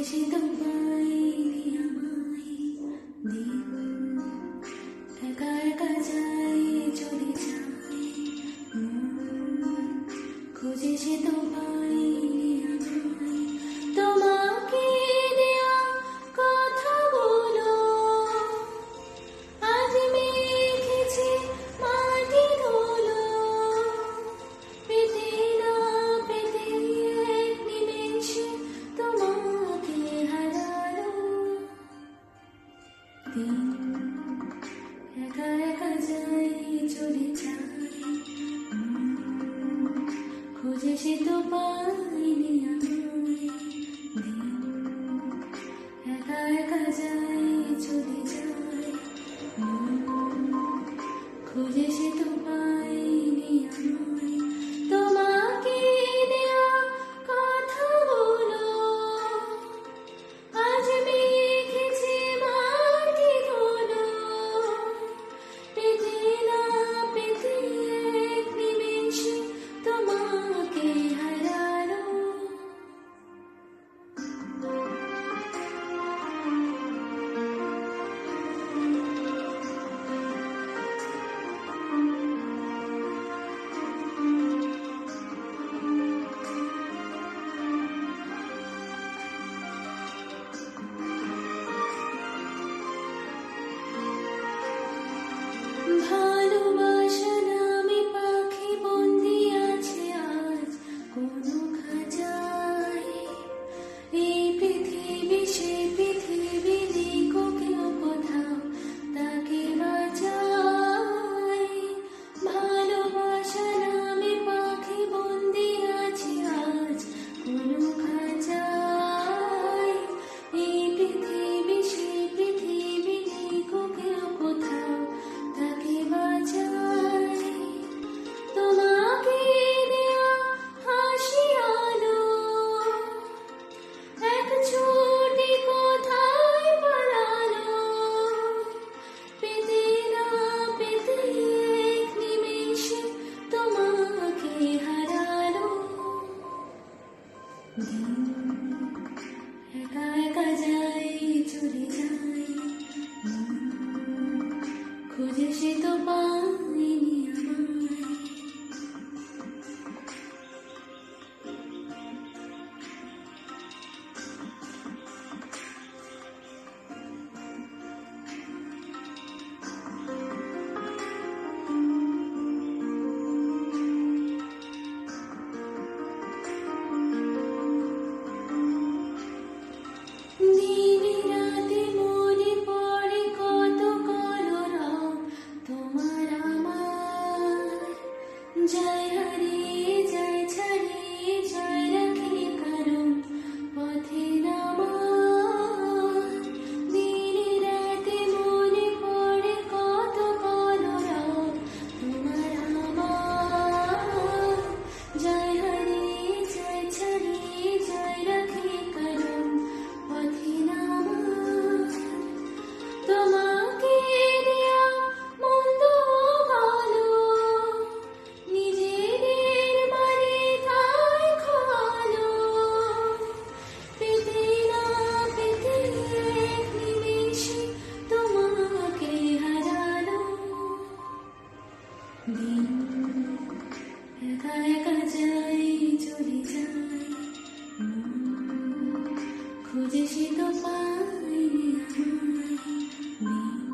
সে তো পাইনি আমায় দিন, একা একা যাই চলে যাই খুঁজে সে তো পাইনি আমায় তোমাকে দেয়া কথাগুলো আজ মেখেছে মাটি ধুলো পেতে না পেতে এক নিমেষে তোমাকে হারালো দিন, একা একা যাই চলে যাই খুঁজে সে তো পাইনি আমায় দিন, একা একা যাই চলে যাই খুঁজে সে তো পাইনি আমায় তোমাকে দেয়া কথাগুলো আজ মেখেছে মাটি ধুলো পেতে না পেতে এক নিমেষে তোমাকে হারালো ভালোবাসা নামে পাখি বন্দি আছে আজ কোনো খাঁচায় এই পৃথিবী সে পৃথিবী নেই কেউ কোথাও তাকে বাঁচায় ভালোবাসা নামে পাখি বন্দি আছে আজ কোনো খাঁচায় এই পৃথিবী সে পৃথিবী নেই কেউ কোথাও তাকে বাঁচাই তোমাকে দেয়া হাসি আলো এক ছুটি কোথায় পালালো পেতে না পেতে এক নিমেষে তোমাকে হারালো দিন, একা একা যাই চলে যাই খুঁজে সে তো পাইনি আমায় দিনে রাতে মনে পড়ে কত কলরব তোমার আমার যায় হারিয়ে যায় ছাড়িয়ে যায় রাখি কারণ পথে নামার দিনে রাতে মনে পড়ে কত কলরব তোমার আমার যায় হারিয়ে যায় ছাড়িয়ে যায় রাখি কারণ পথে নামার তোমাকে দেয়া মন্দ ভালো নিজেদের মারে তাই খালো পেতে না পেতে এক নিমেষে তোমাকে হারালো দিন, একা একা যাই চলে যাই খুঁজে সে তো পাইনি আমায় দিন।